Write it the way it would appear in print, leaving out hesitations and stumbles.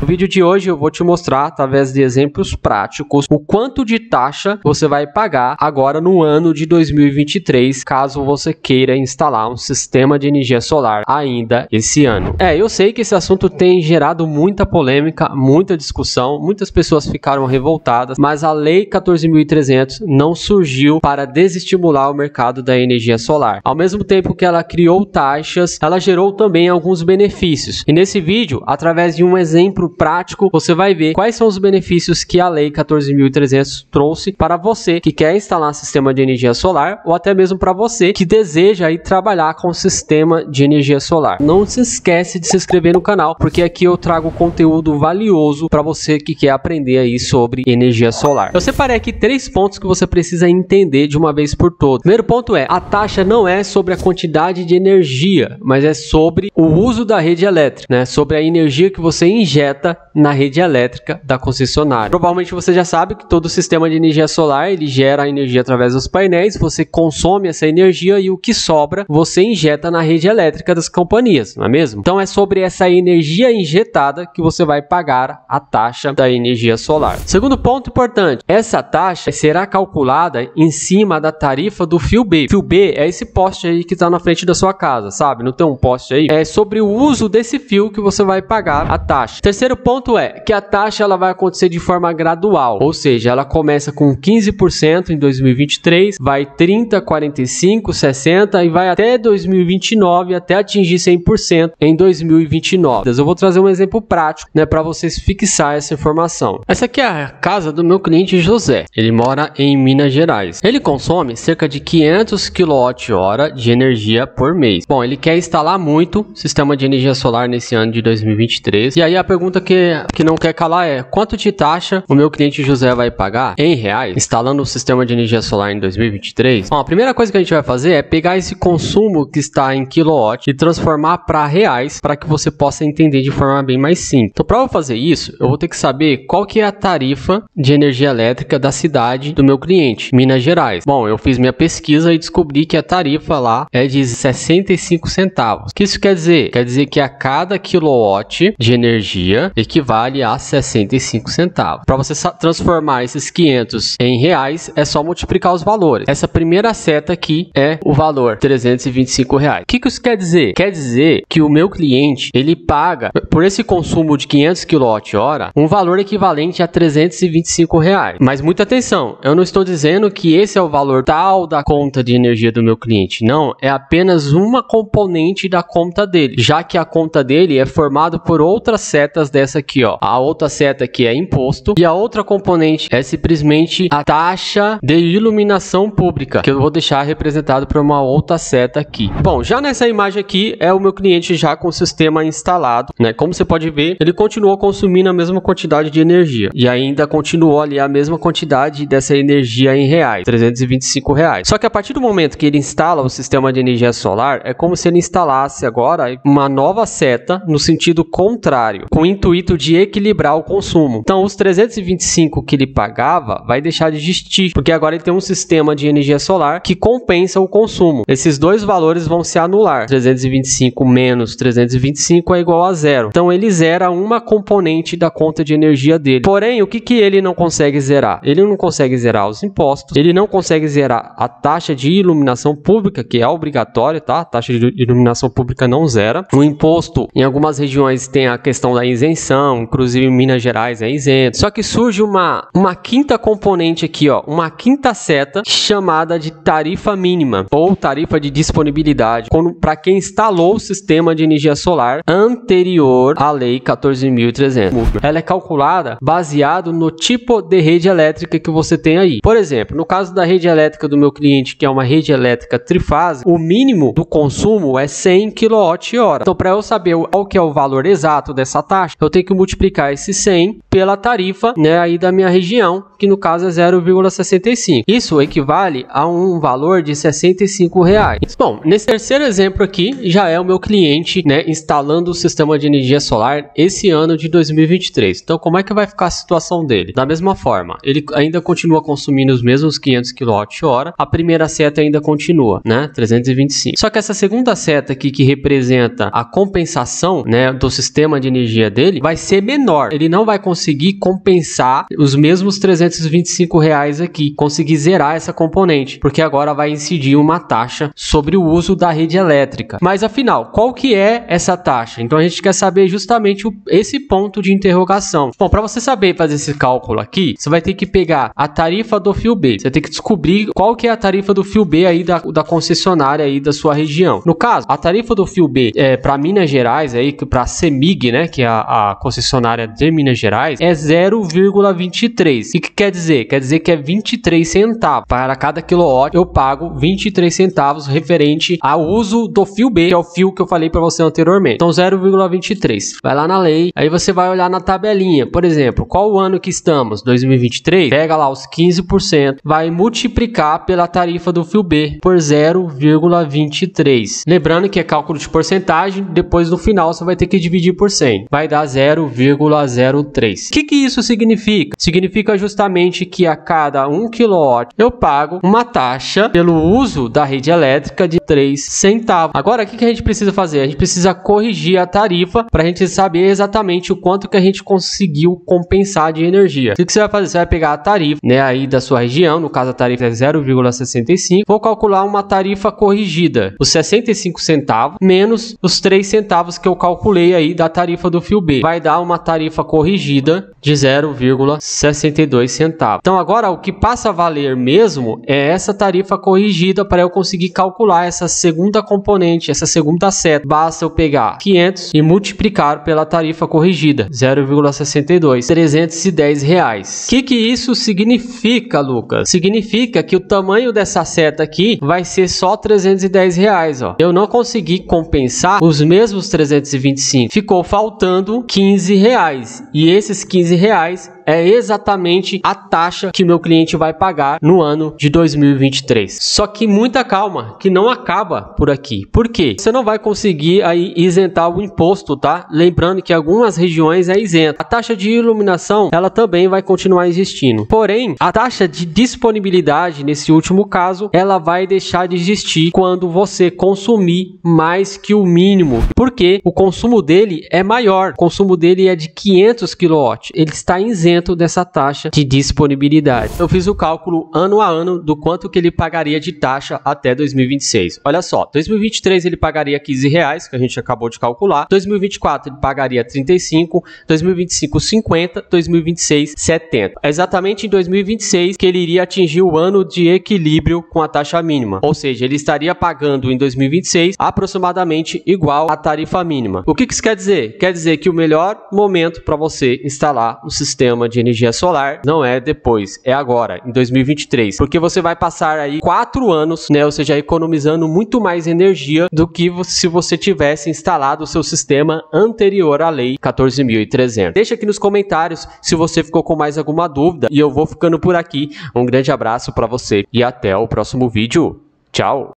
No vídeo de hoje eu vou te mostrar, através de exemplos práticos, o quanto de taxa você vai pagar agora no ano de 2023, caso você queira instalar um sistema de energia solar ainda esse ano. Eu sei que esse assunto tem gerado muita polêmica, muita discussão, muitas pessoas ficaram revoltadas, mas a Lei 14.300 não surgiu para desestimular o mercado da energia solar. Ao mesmo tempo que ela criou taxas, ela gerou também alguns benefícios. E nesse vídeo, através de um exemplo prático, você vai ver quais são os benefícios que a Lei 14.300 trouxe para você que quer instalar um sistema de energia solar ou até mesmo para você que deseja aí trabalhar com o sistema de energia solar. Não se esquece de se inscrever no canal, porque aqui eu trago conteúdo valioso para você que quer aprender aí sobre energia solar. Eu separei aqui 3 pontos que você precisa entender de uma vez por todas. Primeiro ponto é, a taxa não é sobre a quantidade de energia, mas é sobre o uso da rede elétrica, né? Sobre a energia que você injeta na rede elétrica da concessionária. Provavelmente você já sabe que todo sistema de energia solar, ele gera energia através dos painéis, você consome essa energia e o que sobra, você injeta na rede elétrica das companhias, não é mesmo? Então é sobre essa energia injetada que você vai pagar a taxa da energia solar. Segundo ponto importante, essa taxa será calculada em cima da tarifa do fio B. Fio B é esse poste aí que está na frente da sua casa, sabe? Não tem um poste aí? É sobre o uso desse fio que você vai pagar a taxa. Terceiro ponto é que a taxa ela vai acontecer de forma gradual, ou seja, ela começa com 15% em 2023, vai 30, 45, 60 e vai até 2029 até atingir 100% em 2029. Eu vou trazer um exemplo prático, né, para vocês fixar essa informação. Essa aqui é a casa do meu cliente José. Ele mora em Minas Gerais. Ele consome cerca de 500 kWh de energia por mês. Bom, ele quer instalar muito sistema de energia solar nesse ano de 2023. E aí a pergunta que não quer calar é: quanto de taxa o meu cliente José vai pagar em reais instalando o sistema de energia solar em 2023? Bom, a primeira coisa que a gente vai fazer é pegar esse consumo que está em quilowatt e transformar para reais, para que você possa entender de forma bem mais simples. Então, para eu fazer isso, eu vou ter que saber qual que é a tarifa de energia elétrica da cidade do meu cliente, Minas Gerais. Bom, eu fiz minha pesquisa e descobri que a tarifa lá é de 65 centavos. O que isso quer dizer? Quer dizer que a cada quilowatt de energia equivale a 65 centavos. Para você transformar esses 500 em reais, é só multiplicar os valores. Essa primeira seta aqui é o valor, 325 reais. O que isso quer dizer? Quer dizer que o meu cliente, ele paga por esse consumo de 500 kWh um valor equivalente a 325 reais. Mas muita atenção, eu não estou dizendo que esse é o valor tal da conta de energia do meu cliente. Não, é apenas uma componente da conta dele, já que a conta dele é formada por outras setas dessa aqui, ó. A outra seta aqui é imposto e a outra componente é simplesmente a taxa de iluminação pública, que eu vou deixar representado por uma outra seta aqui. Bom, já nessa imagem aqui é o meu cliente já com o sistema instalado, né? Como você pode ver, ele continuou consumindo a mesma quantidade de energia e ainda continuou ali a mesma quantidade dessa energia em reais, 325 reais. Só que a partir do momento que ele instala o sistema de energia solar, é como se ele instalasse agora uma nova seta no sentido contrário, com o intuito de equilibrar o consumo. Então, os 325 que ele pagava vai deixar de existir, porque agora ele tem um sistema de energia solar que compensa o consumo. Esses dois valores vão se anular. 325 menos 325 é igual a zero. Então, ele zera uma componente da conta de energia dele. Porém, o que ele não consegue zerar? Ele não consegue zerar os impostos, ele não consegue zerar a taxa de iluminação pública, que é obrigatória, tá? A taxa de iluminação pública não zera. O imposto, em algumas regiões, tem a questão da isenção, inclusive em Minas Gerais é isento. Só que surge uma quinta componente aqui, ó, uma quinta seta chamada de tarifa mínima ou tarifa de disponibilidade, para quem instalou o sistema de energia solar anterior à Lei 14.300. Ela é calculada baseado no tipo de rede elétrica que você tem aí. Por exemplo, no caso da rede elétrica do meu cliente, que é uma rede elétrica trifásica, o mínimo do consumo é 100 kWh. Então, para eu saber qual que é o valor exato dessa taxa, eu tenho que multiplicar esse 100 pela tarifa, né, aí da minha região, que no caso é 0,65. Isso equivale a um valor de 65 reais. Bom, nesse terceiro exemplo aqui, já é o meu cliente, né, instalando o sistema de energia solar esse ano de 2023. Então, como é que vai ficar a situação dele? Da mesma forma, ele ainda continua consumindo os mesmos 500 kWh, a primeira seta ainda continua, né, 325. Só que essa segunda seta aqui, que representa a compensação, né, do sistema de energia dele, vai ser menor. Ele não vai conseguir compensar os mesmos R$325 aqui, conseguir zerar essa componente, porque agora vai incidir uma taxa sobre o uso da rede elétrica. Mas afinal, qual que é essa taxa? Então a gente quer saber justamente esse ponto de interrogação. Bom, para você saber fazer esse cálculo aqui, você vai ter que pegar a tarifa do fio B. Você tem que descobrir qual que é a tarifa do fio B aí da concessionária aí da sua região. No caso, a tarifa do fio B para Minas Gerais aí, para a CEMIG, né, que é a concessionária de Minas Gerais, é 0,23. O que quer dizer? Quer dizer que é 23 centavos. Para cada quilowatt eu pago 23 centavos referente ao uso do fio B, que é o fio que eu falei para você anteriormente. Então 0,23. Vai lá na lei, aí você vai olhar na tabelinha. Por exemplo, qual o ano que estamos? 2023? Pega lá os 15%, vai multiplicar pela tarifa do fio B por 0,23. Lembrando que é cálculo de porcentagem, depois no final você vai ter que dividir por 100. Vai dar 0,03. O que isso significa? Significa justamente que a cada 1 kW eu pago uma taxa pelo uso da rede elétrica de 3 centavos. Agora, o que a gente precisa fazer? A gente precisa corrigir a tarifa para a gente saber exatamente o quanto que a gente conseguiu compensar de energia. O que você vai fazer? Você vai pegar a tarifa, né, aí da sua região, no caso a tarifa é 0,65. Vou calcular uma tarifa corrigida, os 65 centavos menos os 3 centavos que eu calculei aí da tarifa do fio B. Vai dar uma tarifa corrigida de 0,62 centavos. Então agora o que passa a valer mesmo é essa tarifa corrigida para eu conseguir calcular essa segunda componente, essa segunda seta. Basta eu pegar 500 e multiplicar pela tarifa corrigida, 0,62, R$310. O que isso significa, Lucas? Significa que o tamanho dessa seta aqui vai ser só R$310, ó. Eu não consegui compensar os mesmos 325. Ficou faltando R$15. E esses R$15 é exatamente a taxa que meu cliente vai pagar no ano de 2023. Só que muita calma, que não acaba por aqui. Por quê? Você não vai conseguir aí isentar o imposto, tá? Lembrando que algumas regiões é isenta. A taxa de iluminação, ela também vai continuar existindo. Porém, a taxa de disponibilidade, nesse último caso, ela vai deixar de existir quando você consumir mais que o mínimo. Porque o consumo dele é maior. O consumo dele é de 500 kW. Ele está isento dessa taxa de disponibilidade. Eu fiz o cálculo ano a ano do quanto que ele pagaria de taxa até 2026. Olha só, 2023 ele pagaria R$15, que a gente acabou de calcular. 2024 ele pagaria 35, 2025 50, 2026 70. É exatamente em 2026 que ele iria atingir o ano de equilíbrio com a taxa mínima. Ou seja, ele estaria pagando em 2026 aproximadamente igual à tarifa mínima. O que isso quer dizer? Quer dizer que o melhor momento para você instalar um sistema de energia solar não é depois, é agora, em 2023, porque você vai passar aí 4 anos, né, ou seja, economizando muito mais energia do que se você tivesse instalado o seu sistema anterior à lei 14.300. Deixa aqui nos comentários se você ficou com mais alguma dúvida e eu vou ficando por aqui. Um grande abraço para você e até o próximo vídeo. Tchau!